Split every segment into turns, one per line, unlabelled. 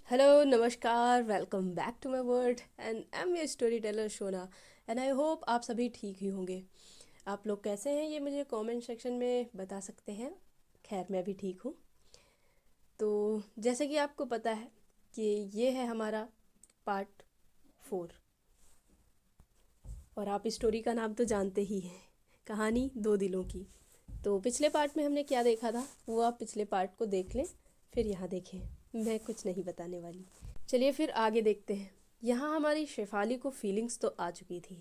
Hello, Namaskar, welcome back to my world and I'm your storyteller Shona and I hope आप सभी ठीक ही होंगे। आप लोग कैसे हैं ये मुझे कमेंट सेक्शन में बता सकते हैं। खैर मैं भी ठीक हूँ। तो जैसे कि आपको पता है कि ये है हमारा पार्ट 4 और आप इस स्टोरी का नाम तो जानते ही हैं, कहानी दो दिलों की। तो पिछले पार्ट में हमने क्या देखा था वो आप पिछले पार्ट को देख लें, फिर यहाँ देखें। मैं कुछ नहीं बताने वाली। चलिए फिर आगे देखते हैं। यहाँ हमारी शेफाली को फीलिंग्स तो आ चुकी थी।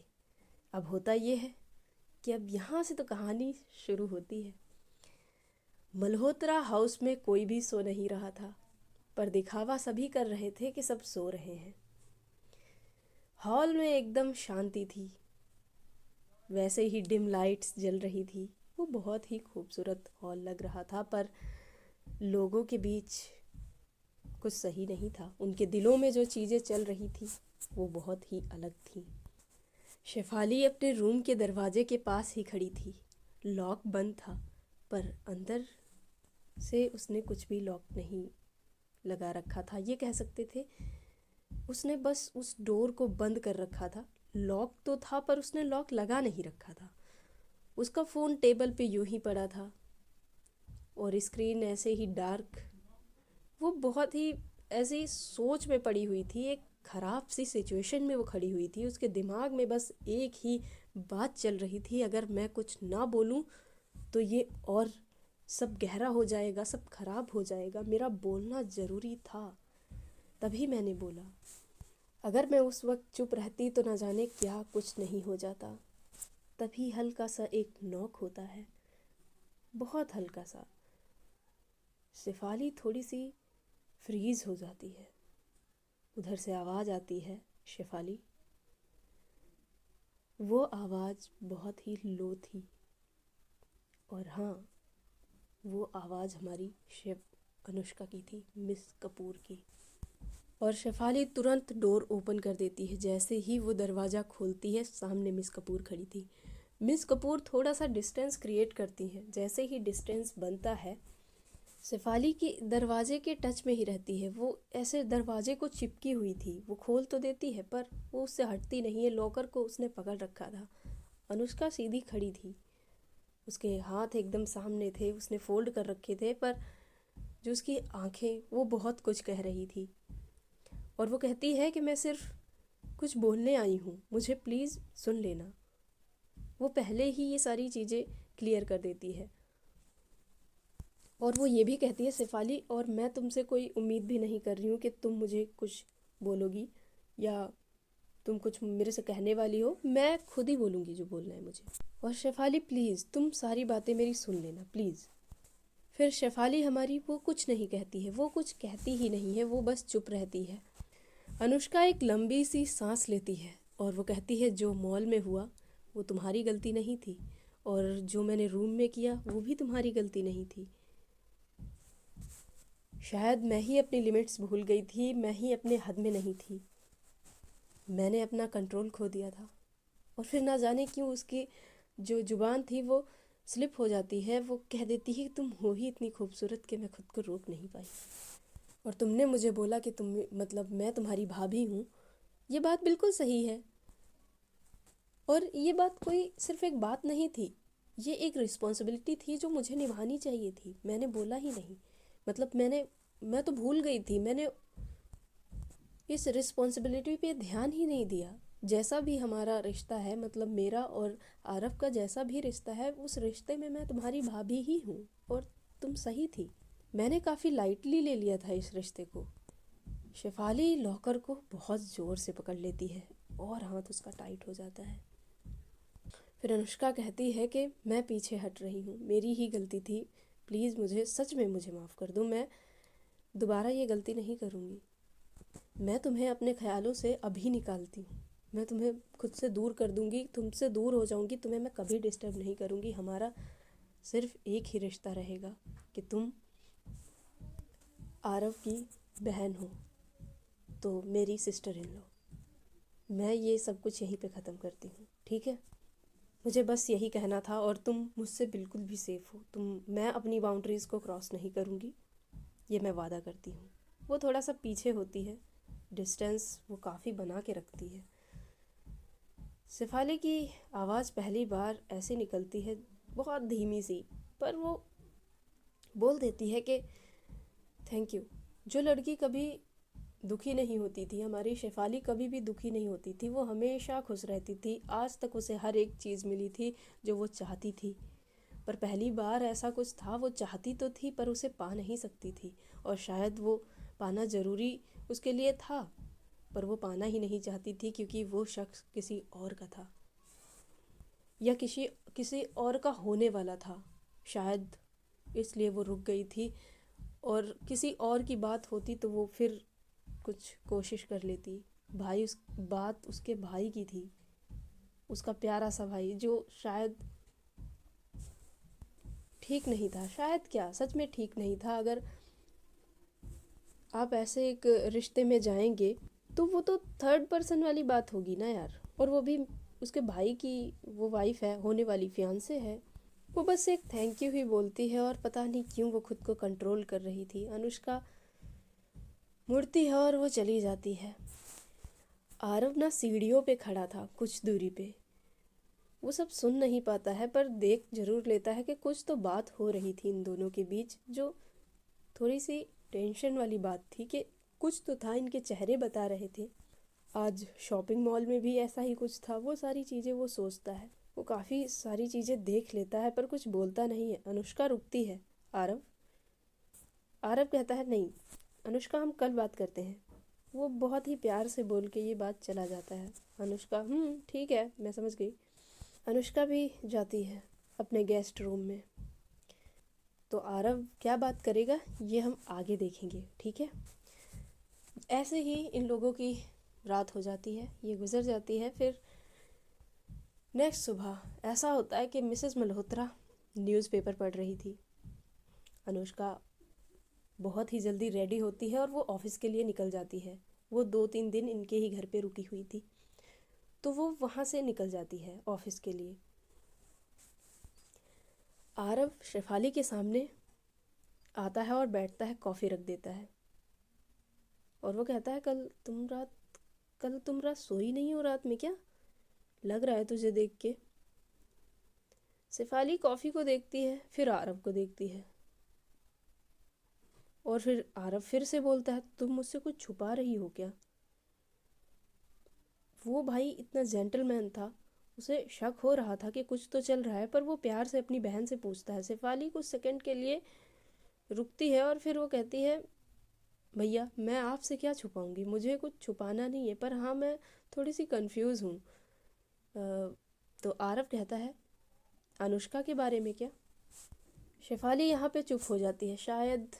अब होता ये है कि अब यहाँ से तो कहानी शुरू होती है। मल्होत्रा हाउस में कोई भी सो नहीं रहा था, पर दिखावा सभी कर रहे थे कि सब सो रहे हैं। हॉल में एकदम शांति थी, वैसे ही डिम लाइट्स जल रही थी। वो बहुत ही खूबसूरत हॉल लग रहा था, पर लोगों के बीच कुछ सही नहीं था। उनके दिलों में जो चीज़ें चल रही थी वो बहुत ही अलग थी। शेफाली अपने रूम के दरवाजे के पास ही खड़ी थी। लॉक बंद था, पर अंदर से उसने कुछ भी लॉक नहीं लगा रखा था। ये कह सकते थे उसने बस उस डोर को बंद कर रखा था। लॉक तो था पर उसने लॉक लगा नहीं रखा था। उसका फ़ोन टेबल पे यूं ही पड़ा था और स्क्रीन ऐसे ही डार्क। वो बहुत ही ऐसी सोच में पड़ी हुई थी, एक ख़राब सी सिचुएशन में वो खड़ी हुई थी। उसके दिमाग में बस एक ही बात चल रही थी, अगर मैं कुछ ना बोलूं तो ये और सब गहरा हो जाएगा, सब खराब हो जाएगा। मेरा बोलना ज़रूरी था, तभी मैंने बोला। अगर मैं उस वक्त चुप रहती तो ना जाने क्या कुछ नहीं हो जाता। तभी हल्का सा एक नॉक होता है, बहुत हल्का सा। शेफाली थोड़ी सी फ्रीज हो जाती है। उधर से आवाज़ आती है, शेफाली। वो आवाज़ बहुत ही लो थी और हाँ, वो आवाज़ हमारी शेफ अनुष्का की थी, मिस कपूर की। और शेफाली तुरंत डोर ओपन कर देती है। जैसे ही वो दरवाज़ा खोलती है, सामने मिस कपूर खड़ी थी। मिस कपूर थोड़ा सा डिस्टेंस क्रिएट करती हैं। जैसे ही डिस्टेंस बनता है, शेफाली के दरवाजे के टच में ही रहती है। वो ऐसे दरवाजे को चिपकी हुई थी। वो खोल तो देती है पर वो उससे हटती नहीं है। लॉकर को उसने पकड़ रखा था। अनुष्का सीधी खड़ी थी, उसके हाथ एकदम सामने थे, उसने फोल्ड कर रखे थे, पर जो उसकी आंखें वो बहुत कुछ कह रही थी। और वो कहती है कि मैं सिर्फ कुछ बोलने आई हूँ, मुझे प्लीज़ सुन लेना। वो पहले ही ये सारी चीज़ें क्लियर कर देती है। और वो ये भी कहती है, शेफाली, और मैं तुमसे कोई उम्मीद भी नहीं कर रही हूँ कि तुम मुझे कुछ बोलोगी या तुम कुछ मेरे से कहने वाली हो। मैं खुद ही बोलूँगी जो बोलना है मुझे। और शेफाली प्लीज़ तुम सारी बातें मेरी सुन लेना प्लीज़। फिर शेफाली हमारी वो कुछ नहीं कहती है, वो कुछ कहती ही नहीं है, वो बस चुप रहती है। अनुष्का एक लंबी सी सांस लेती है और वो कहती है, जो मॉल में हुआ वो तुम्हारी गलती नहीं थी, और जो मैंने रूम में किया वो भी तुम्हारी गलती नहीं थी। शायद मैं ही अपनी लिमिट्स भूल गई थी, मैं ही अपने हद में नहीं थी। मैंने अपना कंट्रोल खो दिया था। और फिर ना जाने क्यों उसकी जो जुबान थी वो स्लिप हो जाती है। वो कह देती है कि तुम हो ही इतनी खूबसूरत कि मैं खुद को रोक नहीं पाई। और तुमने मुझे बोला कि तुम मतलब मैं तुम्हारी भाभी हूँ। ये बात बिल्कुल सही है। और ये बात कोई सिर्फ एक बात नहीं थी, ये एक रिस्पॉन्सिबिलिटी थी जो मुझे निभानी चाहिए थी। मैंने बोला ही नहीं। मतलब मैं तो भूल गई थी। मैंने इस रिस्पॉन्सिबिलिटी पे ध्यान ही नहीं दिया। जैसा भी हमारा रिश्ता है, मतलब मेरा और आरव का जैसा भी रिश्ता है, उस रिश्ते में मैं तुम्हारी भाभी ही हूँ। और तुम सही थी। मैंने काफ़ी लाइटली ले लिया था इस रिश्ते को। शेफाली लॉकर को बहुत ज़ोर से पकड़ लेती है और हाथ उसका टाइट हो जाता है। फिर अनुष्का कहती है कि मैं पीछे हट रही हूँ, मेरी ही गलती थी। प्लीज़ मुझे सच में मुझे माफ़ कर दो। मैं दोबारा ये गलती नहीं करूँगी। मैं तुम्हें अपने ख्यालों से अभी निकालती हूँ। मैं तुम्हें खुद से दूर कर दूँगी, तुमसे दूर हो जाऊँगी। तुम्हें मैं कभी डिस्टर्ब नहीं करूँगी। हमारा सिर्फ एक ही रिश्ता रहेगा कि तुम आरव की बहन हो तो मेरी सिस्टर इन लॉ। मैं ये सब कुछ यहीं पे ख़त्म करती हूँ, ठीक है? मुझे बस यही कहना था और तुम मुझसे बिल्कुल भी सेफ़ हो। मैं अपनी बाउंड्रीज़ को क्रॉस नहीं करूँगी, ये मैं वादा करती हूँ। वो थोड़ा सा पीछे होती है, डिस्टेंस वो काफ़ी बना के रखती है। शेफाली की आवाज़ पहली बार ऐसे निकलती है, बहुत धीमी सी, पर वो बोल देती है कि थैंक यू। जो लड़की कभी दुखी नहीं होती थी, हमारी शेफाली कभी भी दुखी नहीं होती थी, वो हमेशा खुश रहती थी। आज तक उसे हर एक चीज़ मिली थी जो वो चाहती थी, पर पहली बार ऐसा कुछ था, वो चाहती तो थी पर उसे पा नहीं सकती थी। और शायद वो पाना ज़रूरी उसके लिए था, पर वो पाना ही नहीं चाहती थी क्योंकि वो शख्स किसी और का था, या किसी किसी और का होने वाला था शायद, इसलिए वो रुक गई थी। और किसी और की बात होती तो वो फिर कुछ कोशिश कर लेती। भाई, उस बात उसके भाई की थी, उसका प्यारा सा भाई, जो शायद ठीक नहीं था। शायद क्या, सच में ठीक नहीं था। अगर आप ऐसे एक रिश्ते में जाएंगे तो वो तो थर्ड पर्सन वाली बात होगी ना यार, और वो भी उसके भाई की, वो वाइफ है, होने वाली फियांसे है। वो बस एक थैंक यू ही बोलती है, और पता नहीं क्यों वो खुद को कंट्रोल कर रही थी। अनुष्का मुड़ती है और वो चली जाती है। आरव ना सीढ़ियों पे खड़ा था कुछ दूरी पे, वो सब सुन नहीं पाता है पर देख जरूर लेता है कि कुछ तो बात हो रही थी इन दोनों के बीच, जो थोड़ी सी टेंशन वाली बात थी, कि कुछ तो था, इनके चेहरे बता रहे थे। आज शॉपिंग मॉल में भी ऐसा ही कुछ था। वो सारी चीज़ें वो सोचता है, वो काफ़ी सारी चीज़ें देख लेता है पर कुछ बोलता नहीं है। अनुष्का रुकती है। आरव आरव कहता है नहीं अनुष्का, हम कल बात करते हैं। वो बहुत ही प्यार से बोल के ये बात चला जाता है। अनुष्का ठीक है, मैं समझ गई। अनुष्का भी जाती है अपने गेस्ट रूम में। तो आरव क्या बात करेगा ये हम आगे देखेंगे, ठीक है। ऐसे ही इन लोगों की रात हो जाती है, ये गुजर जाती है। फिर नेक्स्ट सुबह ऐसा होता है कि मिसेस मल्होत्रा न्यूज़पेपर पढ़ रही थी। अनुष्का बहुत ही जल्दी रेडी होती है और वो ऑफिस के लिए निकल जाती है। वो 2-3 दिन इनके ही घर पे रुकी हुई थी, तो वो वहाँ से निकल जाती है ऑफिस के लिए। आरव शेफाली के सामने आता है और बैठता है, कॉफ़ी रख देता है, और वो कहता है कल तुम रात सोई नहीं हो रात में, क्या लग रहा है तुझे देख के। शेफाली कॉफ़ी को देखती है, फिर आरव को देखती है, और फिर आरव फिर से बोलता है तुम मुझसे कुछ छुपा रही हो क्या। वो भाई इतना जेंटलमैन था, उसे शक हो रहा था कि कुछ तो चल रहा है, पर वो प्यार से अपनी बहन से पूछता है। शेफाली कुछ सेकंड के लिए रुकती है और फिर वो कहती है भैया मैं आपसे क्या छुपाऊंगी, मुझे कुछ छुपाना नहीं है, पर हाँ मैं थोड़ी सी कंफ्यूज हूँ। तो आरव कहता है अनुष्का के बारे में क्या। शेफाली यहाँ पे चुप हो जाती है। शायद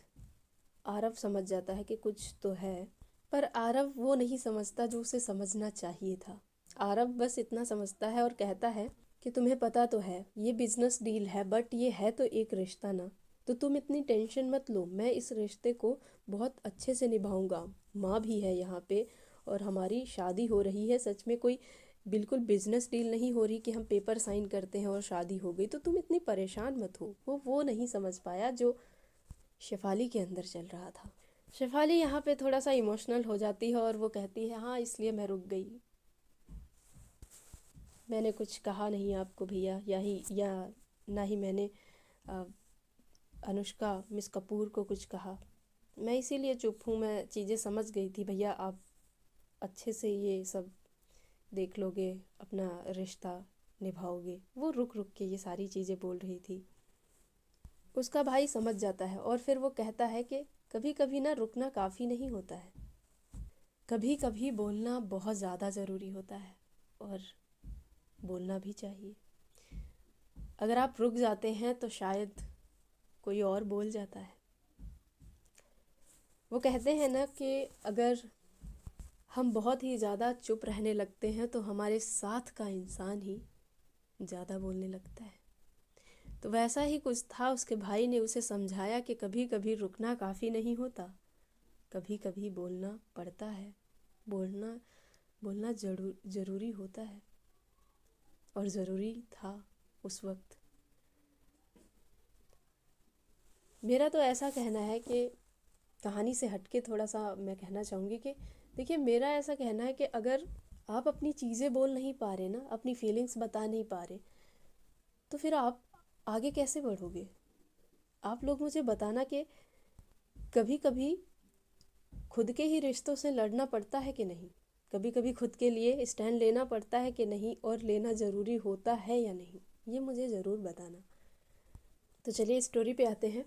आरव समझ जाता है कि कुछ तो है, पर आरव वो नहीं समझता जो उसे समझना चाहिए था। आरव बस इतना समझता है और कहता है कि तुम्हें पता तो है ये बिजनेस डील है, बट ये है तो एक रिश्ता ना, तो तुम इतनी टेंशन मत लो, मैं इस रिश्ते को बहुत अच्छे से निभाऊंगा। माँ भी है यहाँ पे और हमारी शादी हो रही है, सच में कोई बिल्कुल बिजनेस डील नहीं हो रही कि हम पेपर साइन करते हैं और शादी हो गई, तो तुम इतनी परेशान मत हो। वो नहीं समझ पाया जो शेफाली के अंदर चल रहा था। शेफाली यहाँ पे थोड़ा सा इमोशनल हो जाती है और वो कहती है हाँ इसलिए मैं रुक गई, मैंने कुछ कहा नहीं आपको भैया, या ना ही मैंने अ, अनुष्का मिस कपूर को कुछ कहा, मैं इसीलिए चुप हूँ। मैं चीज़ें समझ गई थी भैया, आप अच्छे से ये सब देख लोगे, अपना रिश्ता निभाओगे। वो रुक रुक के ये सारी चीज़ें बोल रही थी। उसका भाई समझ जाता है और फिर वो कहता है कि कभी कभी ना रुकना काफ़ी नहीं होता है, कभी कभी बोलना बहुत ज़्यादा ज़रूरी होता है, और बोलना भी चाहिए। अगर आप रुक जाते हैं तो शायद कोई और बोल जाता है। वो कहते हैं ना कि अगर हम बहुत ही ज़्यादा चुप रहने लगते हैं तो हमारे साथ का इंसान ही ज़्यादा बोलने लगता है। तो वैसा ही कुछ था, उसके भाई ने उसे समझाया कि कभी कभी रुकना काफ़ी नहीं होता, कभी कभी बोलना पड़ता है, बोलना बोलना ज़रूरी होता है, और ज़रूरी था उस वक्त। मेरा तो ऐसा कहना है कि कहानी से हटके थोड़ा सा मैं कहना चाहूँगी कि देखिए, मेरा ऐसा कहना है कि अगर आप अपनी चीज़ें बोल नहीं पा रहे ना, अपनी फीलिंग्स बता नहीं पा रहे, तो फिर आप आगे कैसे बढ़ोगे? आप लोग मुझे बताना कि कभी कभी खुद के ही रिश्तों से लड़ना पड़ता है कि नहीं, कभी कभी खुद के लिए स्टैंड लेना पड़ता है कि नहीं, और लेना ज़रूरी होता है या नहीं, ये मुझे ज़रूर बताना। तो चलिए स्टोरी पे आते हैं।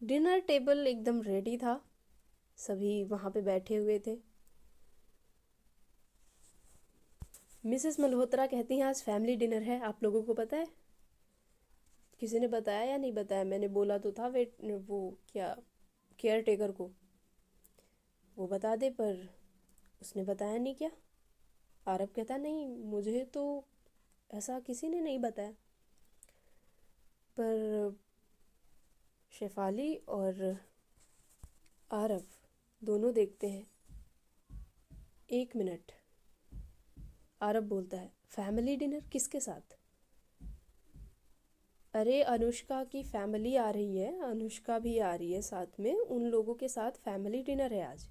डिनर टेबल एकदम रेडी था, सभी वहाँ पे बैठे हुए थे। मिसेस मल्होत्रा कहती हैं आज फैमिली डिनर है, आप लोगों को पता है? किसी ने बताया या नहीं बताया? मैंने बोला तो था वेट, वो क्या, केयर टेकर को वो बता दे, पर उसने बताया नहीं क्या? आरब कहता नहीं, मुझे तो ऐसा किसी ने नहीं बताया। पर शेफाली और आरब दोनों देखते हैं। 1 मिनट, आरब बोलता है, फैमिली डिनर किसके साथ? अरे अनुष्का की फैमिली आ रही है, अनुष्का भी आ रही है साथ में, उन लोगों के साथ फैमिली डिनर है आज।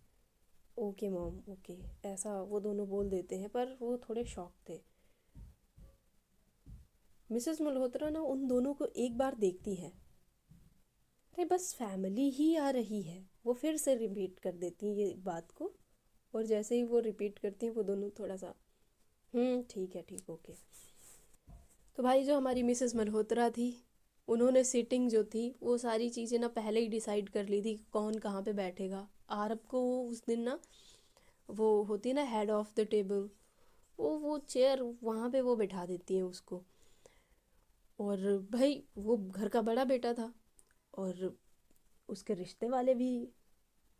ओके मॉम, ओके, ऐसा वो दोनों बोल देते हैं, पर वो थोड़े शॉक थे। मिसेस मल्होत्रा ना उन दोनों को एक बार देखती है, अरे बस फैमिली ही आ रही है, वो फिर से रिपीट कर देती हैं ये बात को। और जैसे ही वो रिपीट करती हैं, वो दोनों थोड़ा सा ठीक है, ठीक, ओके। तो भाई जो हमारी मिसेस मल्होत्रा थी, उन्होंने सीटिंग जो थी वो सारी चीज़ें ना पहले ही डिसाइड कर ली थी कि कौन कहाँ पे बैठेगा। आरब को उस दिन ना, वो होती है ना हेड ऑफ द टेबल, वो चेयर वहाँ पे वो बैठा देती हैं उसको। और भाई वो घर का बड़ा बेटा था, और उसके रिश्ते वाले भी,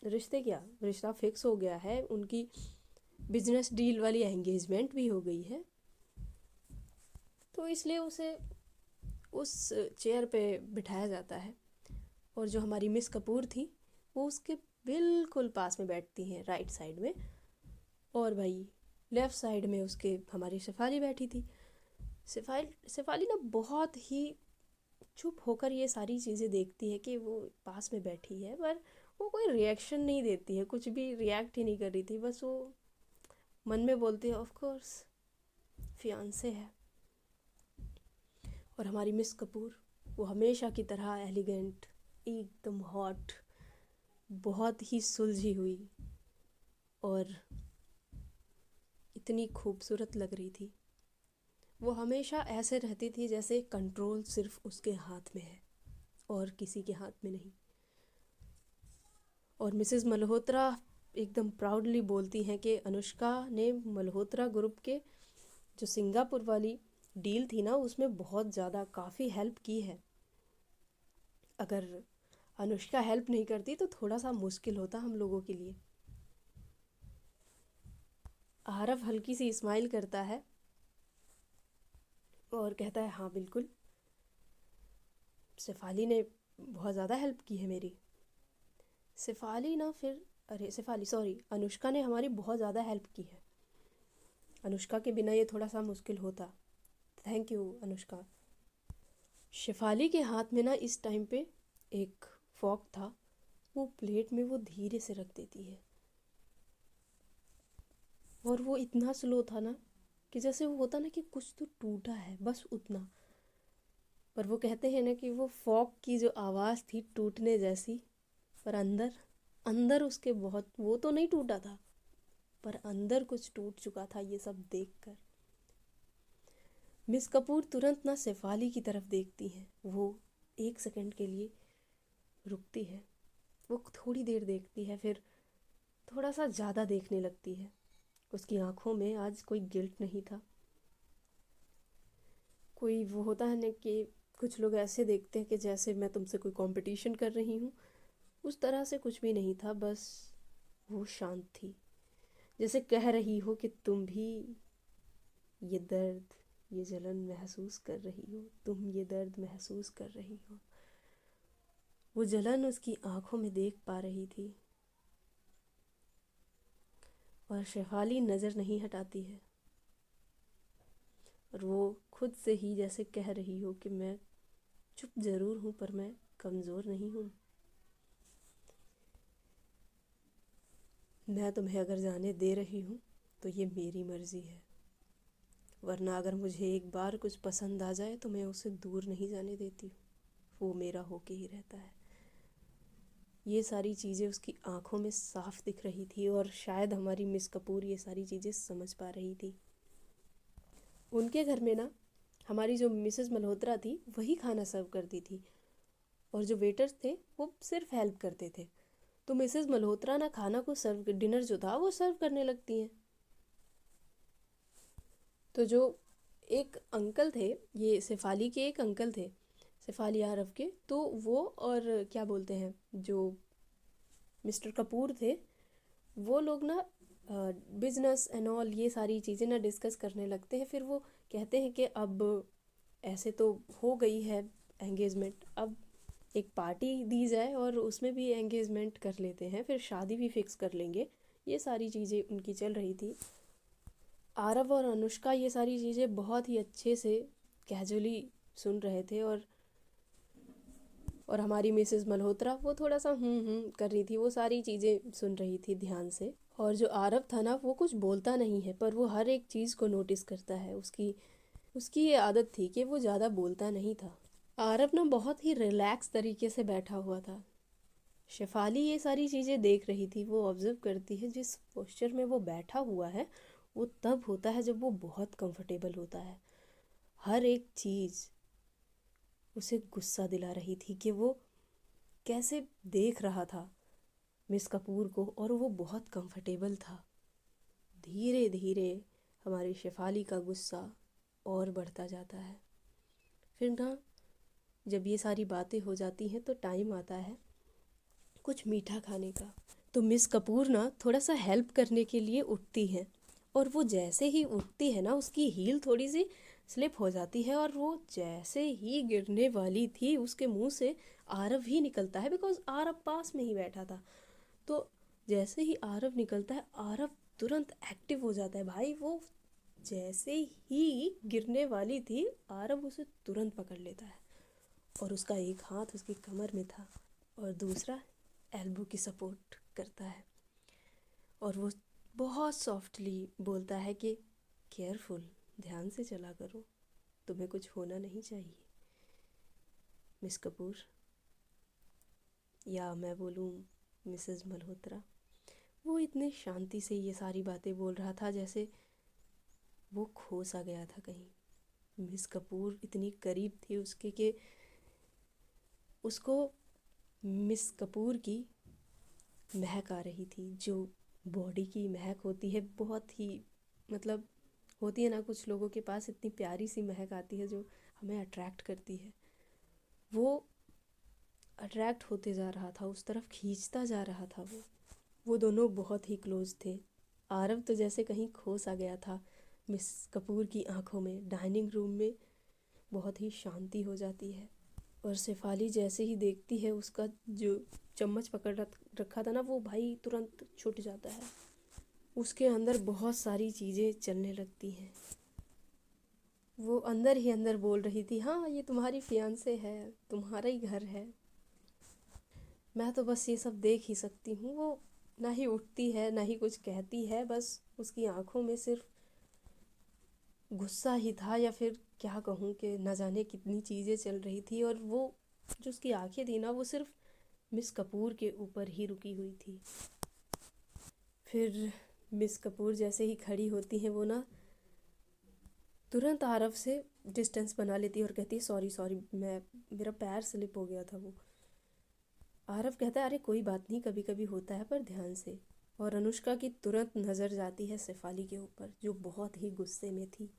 रिश्ते क्या, रिश्ता फिक्स हो गया है, उनकी बिजनेस डील वाली एंगेजमेंट भी हो गई है। तो इसलिए उसे उस चेयर पे बिठाया जाता है। और जो हमारी मिस कपूर थी, वो उसके बिल्कुल पास में बैठती हैं, राइट साइड में। और भाई लेफ़्ट साइड में उसके हमारी शेफाली बैठी थी। शेफाली ना बहुत ही चुप होकर ये सारी चीज़ें देखती है कि वो पास में बैठी है, पर वो कोई रिएक्शन नहीं देती है, कुछ भी रिएक्ट ही नहीं कर रही थी, बस वो मन में बोलती है ऑफ कोर्स फियांसे है। और हमारी मिस कपूर, वो हमेशा की तरह एलिगेंट, एकदम हॉट, बहुत ही सुलझी हुई और इतनी खूबसूरत लग रही थी। वो हमेशा ऐसे रहती थी जैसे कंट्रोल सिर्फ उसके हाथ में है और किसी के हाथ में नहीं। और मिसेस मल्होत्रा एकदम प्राउडली बोलती हैं कि अनुष्का ने मल्होत्रा ग्रुप के जो सिंगापुर वाली डील थी ना, उसमें बहुत ज़्यादा काफ़ी हेल्प की है। अगर अनुष्का हेल्प नहीं करती तो थोड़ा सा मुश्किल होता हम लोगों के लिए। आरव हल्की सी स्माइल करता है और कहता है हाँ बिल्कुल, शेफाली ने बहुत ज़्यादा हेल्प की है मेरी। शेफाली ना फिर, अरे शेफाली सॉरी, अनुष्का ने हमारी बहुत ज़्यादा हेल्प की है, अनुष्का के बिना ये थोड़ा सा मुश्किल होता, थैंक यू अनुष्का। शेफाली के हाथ में ना इस टाइम पे एक फॉक था, वो प्लेट में वो धीरे से रख देती है, और वो इतना स्लो था ना कि जैसे वो होता ना कि कुछ तो टूटा है, बस उतना। पर वो कहते हैं ना कि वो फॉक की जो आवाज़ थी टूटने जैसी, पर अंदर अंदर उसके बहुत, वो तो नहीं टूटा था, पर अंदर कुछ टूट चुका था ये सब देखकर। मिस कपूर तुरंत ना शेफाली की तरफ देखती हैं, वो 1 सेकंड के लिए रुकती है, वो थोड़ी देर देखती है, फिर थोड़ा सा ज़्यादा देखने लगती है। उसकी आंखों में आज कोई गिल्ट नहीं था, कोई वो होता है ना कि कुछ लोग ऐसे देखते हैं कि जैसे मैं तुमसे कोई कंपटीशन कर रही हूँ, उस तरह से कुछ भी नहीं था। बस वो शांत थी, जैसे कह रही हो कि तुम भी ये दर्द, ये जलन महसूस कर रही हो, तुम ये दर्द महसूस कर रही हो। वो जलन उसकी आंखों में देख पा रही थी, और शेफाली नज़र नहीं हटाती है, और वो खुद से ही जैसे कह रही हो कि मैं चुप ज़रूर हूँ, पर मैं कमज़ोर नहीं हूँ। मैं तुम्हें अगर जाने दे रही हूँ तो ये मेरी मर्ज़ी है, वरना अगर मुझे एक बार कुछ पसंद आ जाए तो मैं उसे दूर नहीं जाने देती हूँ, वो मेरा होके ही रहता है। ये सारी चीज़ें उसकी आंखों में साफ दिख रही थी और शायद हमारी मिस कपूर ये सारी चीज़ें समझ पा रही थी। उनके घर में ना हमारी जो मिसेस मल्होत्रा थी वही खाना सर्व करती थी और जो वेटर्स थे वो सिर्फ हेल्प करते थे। तो मिसेस मल्होत्रा ना खाना को सर्व, डिनर जो था वो सर्व करने लगती हैं। तो जो एक अंकल थे, ये शेफाली के एक अंकल थे, शेफाली आरव के, तो वो और क्या बोलते हैं जो मिस्टर कपूर थे, वो लोग ना बिजनेस एंड ऑल ये सारी चीज़ें ना डिस्कस करने लगते हैं। फिर वो कहते हैं कि अब ऐसे तो हो गई है एंगेजमेंट, अब एक पार्टी दी जाए और उसमें भी एंगेजमेंट कर लेते हैं, फिर शादी भी फिक्स कर लेंगे। ये सारी चीज़ें उनकी चल रही थी। आरव और अनुष्का ये सारी चीज़ें बहुत ही अच्छे से कैजुअली सुन रहे थे और हमारी मिसेस मल्होत्रा वो थोड़ा सा कर रही थी, वो सारी चीज़ें सुन रही थी ध्यान से। और जो आरव था ना वो कुछ बोलता नहीं है पर वो हर एक चीज़ को नोटिस करता है। उसकी उसकी ये आदत थी कि वो ज़्यादा बोलता नहीं था। आरव ना बहुत ही रिलैक्स तरीके से बैठा हुआ था। शेफाली ये सारी चीज़ें देख रही थी, वो ऑब्जर्व करती है जिस पोस्चर में वो बैठा हुआ है वो तब होता है जब वो बहुत कंफर्टेबल होता है। हर एक चीज़ उसे गुस्सा दिला रही थी कि वो कैसे देख रहा था मिस कपूर को और वो बहुत कंफर्टेबल था। धीरे धीरे हमारी शेफाली का गुस्सा और बढ़ता जाता है। फिर ना जब ये सारी बातें हो जाती हैं तो टाइम आता है कुछ मीठा खाने का। तो मिस कपूर ना थोड़ा सा हेल्प करने के लिए उठती है और वो जैसे ही उठती है ना उसकी हील थोड़ी सी स्लिप हो जाती है और वो जैसे ही गिरने वाली थी उसके मुंह से आरव ही निकलता है, बिकॉज आरव पास में ही बैठा था। तो जैसे ही आरव निकलता है आरव तुरंत एक्टिव हो जाता है भाई। वो जैसे ही गिरने वाली थी आरव उसे तुरंत पकड़ लेता है और उसका एक हाथ उसकी कमर में था और दूसरा एल्बो की सपोर्ट करता है और वो बहुत सॉफ्टली बोलता है कि केयरफुल, ध्यान से चला करो, तुम्हें कुछ होना नहीं चाहिए मिस कपूर, या मैं बोलूँ मिसेस मल्होत्रा। वो इतने शांति से ये सारी बातें बोल रहा था जैसे वो खो सा गया था कहीं। मिस कपूर इतनी करीब थी उसके कि उसको मिस कपूर की महक आ रही थी, जो बॉडी की महक होती है, बहुत ही मतलब होती है ना कुछ लोगों के पास इतनी प्यारी सी महक आती है जो हमें अट्रैक्ट करती है। वो अट्रैक्ट होते जा रहा था, उस तरफ खींचता जा रहा था वो दोनों बहुत ही क्लोज थे। आरव तो जैसे कहीं खो सा गया था मिस कपूर की आंखों में। डाइनिंग रूम में बहुत ही शांति हो जाती है और शेफाली जैसे ही देखती है उसका जो चम्मच पकड़ रखा था ना वो भाई तुरंत छूट जाता है। उसके अंदर बहुत सारी चीज़ें चलने लगती हैं। वो अंदर ही अंदर बोल रही थी, हाँ ये तुम्हारी फियांसे है, तुम्हारा ही घर है। मैं तो बस ये सब देख ही सकती हूँ। वो ना ही उठती है ना ही कुछ कहती है, बस उसकी आंखों में सिर्फ गुस्सा ही था या फिर क्या कहूँ कि न जाने कितनी चीज़ें चल रही थी। और वो जो उसकी आंखें थी ना वो सिर्फ मिस कपूर के ऊपर ही रुकी हुई थी। फिर मिस कपूर जैसे ही खड़ी होती हैं वो ना तुरंत आरव से डिस्टेंस बना लेती है और कहती है सॉरी सॉरी, मेरा पैर स्लिप हो गया था। वो आरव कहता है अरे कोई बात नहीं, कभी कभी होता है पर ध्यान से। और अनुष्का की तुरंत नज़र जाती है शेफाली के ऊपर जो बहुत ही गुस्से में थी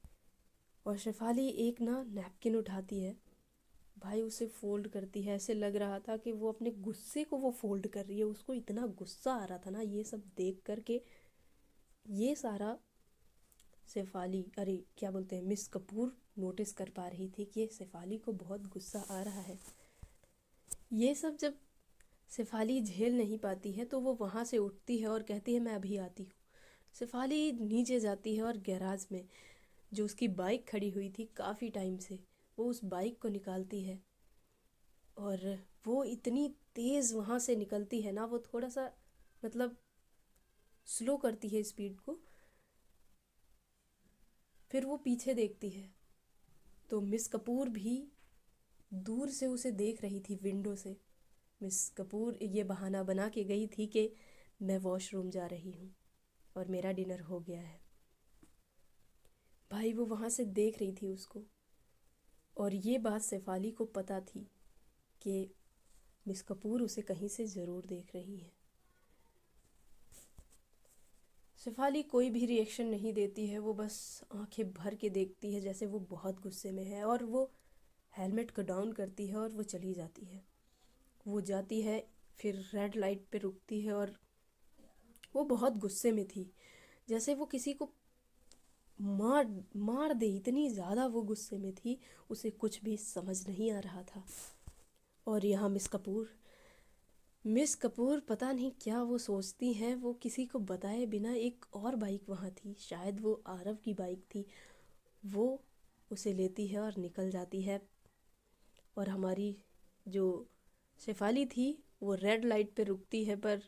और शेफाली एक ना नैपकिन उठाती है, भाई उसे फोल्ड करती है। ऐसे लग रहा था कि वो अपने गुस्से को वो फोल्ड कर रही है, उसको इतना गुस्सा आ रहा था ना ये सब देख कर के। ये सारा शेफाली, अरे क्या बोलते हैं, मिस कपूर नोटिस कर पा रही थी कि शेफाली को बहुत गुस्सा आ रहा है। ये सब जब शेफाली झेल नहीं पाती है तो वो वहाँ से उठती है और कहती है मैं अभी आती हूँ। शेफाली नीचे जाती है और गैराज में जो उसकी बाइक खड़ी हुई थी काफ़ी टाइम से, वो उस बाइक को निकालती है और वो इतनी तेज़ वहाँ से निकलती है ना, वो थोड़ा सा मतलब स्लो करती है स्पीड को। फिर वो पीछे देखती है तो मिस कपूर भी दूर से उसे देख रही थी विंडो से। मिस कपूर ये बहाना बना के गई थी कि मैं वॉशरूम जा रही हूँ और मेरा डिनर हो गया है। भाई वो वहाँ से देख रही थी उसको, और ये बात शेफाली को पता थी कि मिस कपूर उसे कहीं से ज़रूर देख रही है। शेफाली कोई भी रिएक्शन नहीं देती है, वो बस आंखें भर के देखती है जैसे वो बहुत गुस्से में है, और वो हेलमेट को डाउन करती है और वो चली जाती है। वो जाती है, फिर रेड लाइट पे रुकती है, और वो बहुत गुस्से में थी, जैसे वो किसी को मार मार दे, इतनी ज़्यादा वो गुस्से में थी। उसे कुछ भी समझ नहीं आ रहा था। और यहाँ मिस कपूर पता नहीं क्या वो सोचती हैं, वो किसी को बताए बिना, एक और बाइक वहाँ थी, शायद वो आरव की बाइक थी, वो उसे लेती है और निकल जाती है। और हमारी जो शेफाली थी वो रेड लाइट पे रुकती है, पर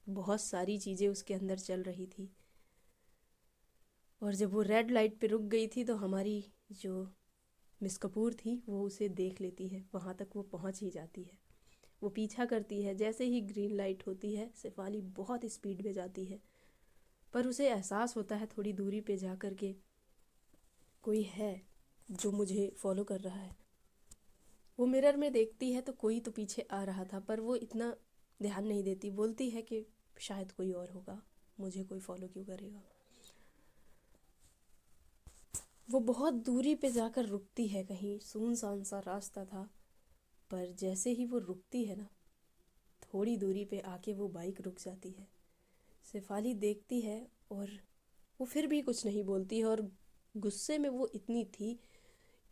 बहुत सारी चीज़ें उसके अंदर चल रही थी। और जब वो रेड लाइट पे रुक गई थी तो हमारी जो मिस कपूर थी वो उसे देख लेती है, वहाँ तक वो पहुँच ही जाती है। वो पीछा करती है, जैसे ही ग्रीन लाइट होती है शेफाली बहुत स्पीड में जाती है, पर उसे एहसास होता है थोड़ी दूरी पे जा कर के कोई है जो मुझे फॉलो कर रहा है। वो मिरर में देखती है तो कोई तो पीछे आ रहा था, पर वो इतना ध्यान नहीं देती, बोलती है कि शायद कोई और होगा, मुझे कोई फॉलो क्यों करेगा। वो बहुत दूरी पे जाकर रुकती है, कहीं सुनसान सा रास्ता था, पर जैसे ही वो रुकती है ना, थोड़ी दूरी पे आके वो बाइक रुक जाती है। शेफाली देखती है और वो फिर भी कुछ नहीं बोलती है, और गुस्से में वो इतनी थी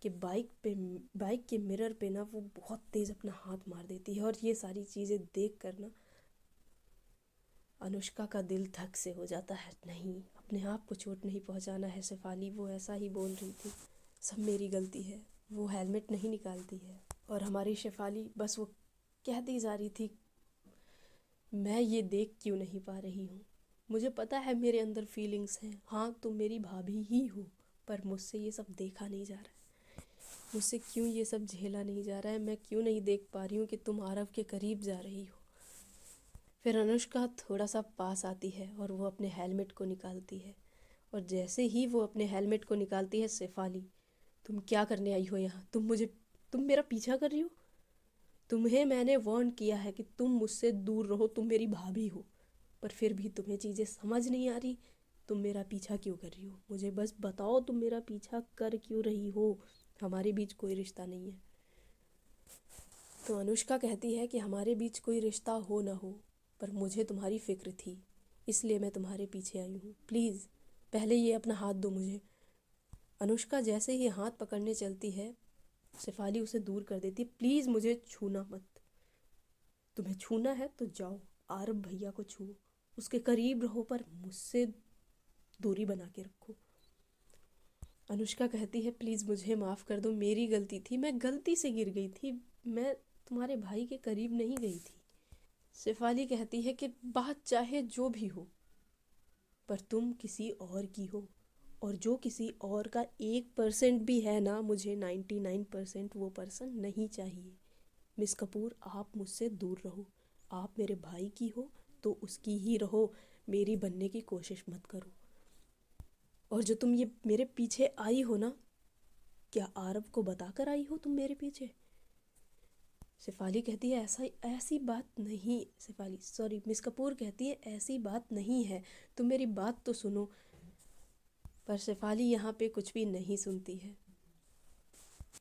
कि बाइक के मिरर पे ना वो बहुत तेज़ अपना हाथ मार देती है। और ये सारी चीज़ें देख कर ना अनुष्का का दिल धक से हो जाता है, नहीं, अपने आप को चोट नहीं पहुंचाना है शेफाली, वो ऐसा ही बोल रही थी, सब मेरी गलती है। वो हेलमेट नहीं निकालती है, और हमारी शेफाली बस वो कहती जा रही थी, मैं ये देख क्यों नहीं पा रही हूँ, मुझे पता है मेरे अंदर फीलिंग्स हैं, हाँ तुम मेरी भाभी ही हो, पर मुझसे ये सब देखा नहीं जा रहा है, मुझसे क्यों ये सब झेला नहीं जा रहा है, मैं क्यों नहीं देख पा रही हूँ कि तुम आरव के करीब जा रही हो। फिर अनुष्का थोड़ा सा पास आती है और वो अपने हेलमेट को निकालती है, और जैसे ही वो अपने हेलमेट को निकालती है, शेफाली तुम क्या करने आई हो यहाँ, तुम मेरा पीछा कर रही हो, तुम्हें मैंने वार्न किया है कि तुम मुझसे दूर रहो, तुम मेरी भाभी हो, पर फिर भी तुम्हें चीज़ें समझ नहीं आ रही, तुम मेरा पीछा क्यों कर रही हो, मुझे बस बताओ तुम मेरा पीछा कर क्यों रही हो, हमारे बीच कोई रिश्ता नहीं है। तो अनुष्का कहती है कि हमारे बीच कोई रिश्ता हो ना हो, पर मुझे तुम्हारी फ़िक्र थी, इसलिए मैं तुम्हारे पीछे आई हूँ, प्लीज़ पहले ये अपना हाथ दो मुझे। अनुष्का जैसे ही हाथ पकड़ने चलती है, शेफाली उसे दूर कर देती है, प्लीज़ मुझे छूना मत, तुम्हें छूना है तो जाओ, आरव भैया को छूओ, उसके करीब रहो, पर मुझसे दूरी बना के रखो। अनुष्का कहती है, प्लीज़ मुझे माफ़ कर दो, मेरी गलती थी, मैं गलती से गिर गई थी, मैं तुम्हारे भाई के करीब नहीं गई थी। शेफाली कहती है कि बात चाहे जो भी हो, पर तुम किसी और की हो, और जो किसी और का 1% भी है ना, मुझे 99% वो पर्सन नहीं चाहिए। मिस कपूर आप मुझसे दूर रहो, आप मेरे भाई की हो तो उसकी ही रहो, मेरी बनने की कोशिश मत करो। और जो तुम ये मेरे पीछे आई हो ना, क्या आरव को बताकर आई हो तुम मेरे पीछे? शेफाली कहती है, ऐसी बात नहीं, शेफाली सॉरी मिस कपूर कहती है, ऐसी बात नहीं है, तुम मेरी बात तो सुनो। पर शेफाली यहाँ पे कुछ भी नहीं सुनती है,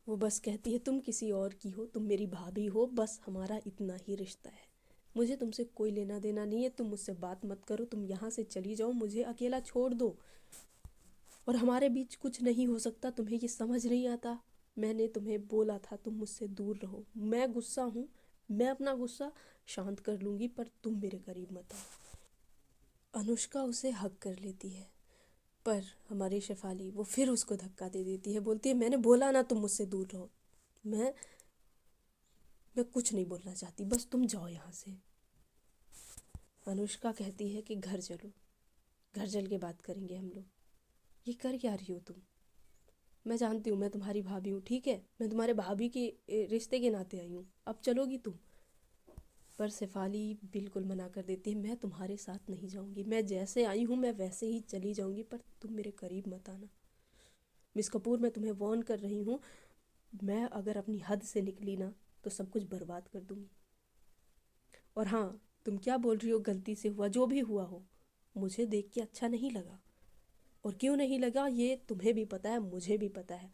वो बस कहती है, तुम किसी और की हो, तुम मेरी भाभी हो, बस हमारा इतना ही रिश्ता है, मुझे तुमसे कोई लेना देना नहीं है, तुम मुझसे बात मत करो, तुम यहाँ से चली जाओ, मुझे अकेला छोड़ दो, और हमारे बीच कुछ नहीं हो सकता, तुम्हें ये समझ नहीं आता, मैंने तुम्हें बोला था तुम मुझसे दूर रहो, मैं गुस्सा हूँ, मैं अपना गुस्सा शांत कर लूँगी, पर तुम मेरे करीब मत आओ। अनुष्का उसे हक कर लेती है, पर हमारी शेफाली वो फिर उसको धक्का दे देती है, बोलती है, मैंने बोला ना तुम मुझसे दूर रहो, मैं मैं कुछ नहीं बोलना चाहती, बस तुम जाओ यहाँ से। अनुष्का कहती है कि घर चलो, घर चल के बात करेंगे हम लोग। ये कर क्या रही हो तुम? मैं जानती हूँ मैं तुम्हारी भाभी हूँ, ठीक है, मैं तुम्हारे भाभी के रिश्ते के नाते आई हूँ, अब चलोगी तुम? पर शेफाली बिल्कुल मना कर देती है, मैं तुम्हारे साथ नहीं जाऊँगी, मैं जैसे आई हूँ मैं वैसे ही चली जाऊँगी, पर तुम मेरे करीब मत आना। मिस कपूर, मैं तुम्हें वार्न कर रही हूँ, मैं अगर अपनी हद से निकली ना तो सब कुछ बर्बाद कर दूँगी। और हाँ, तुम क्या बोल रही हो, गलती से हुआ, जो भी हुआ हो, मुझे देख के अच्छा नहीं लगा। और क्यों नहीं लगा ये तुम्हें भी पता है, मुझे भी पता है,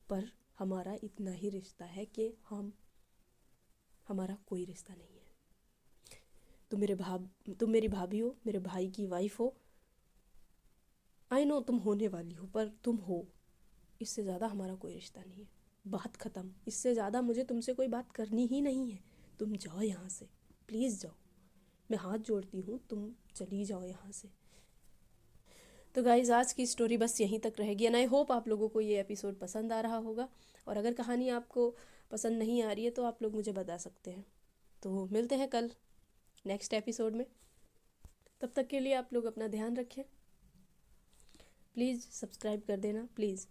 पर हमारा इतना ही रिश्ता है कि हमारा कोई रिश्ता नहीं है। तुम मेरी भाभी हो, मेरे भाई की वाइफ हो। आई नो तुम होने वाली हो, पर तुम हो, इससे ज़्यादा हमारा कोई रिश्ता नहीं है। बात ख़त्म, इससे ज़्यादा मुझे तुमसे कोई बात करनी ही नहीं है। तुम जाओ यहाँ से, प्लीज़ जाओ, मैं हाथ जोड़ती हूँ, तुम चली जाओ यहाँ से। तो गाइज़, आज की स्टोरी बस यहीं तक रहेगी एंड आई होप आप लोगों को ये एपिसोड पसंद आ रहा होगा। और अगर कहानी आपको पसंद नहीं आ रही है तो आप लोग मुझे बता सकते हैं। तो मिलते हैं कल नेक्स्ट एपिसोड में। तब तक के लिए आप लोग अपना ध्यान रखें, प्लीज़ सब्सक्राइब कर देना प्लीज़,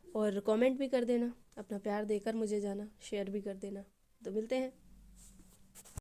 और कमेंट भी कर देना, अपना प्यार देकर मुझे जाना, शेयर भी कर देना। तो मिलते हैं।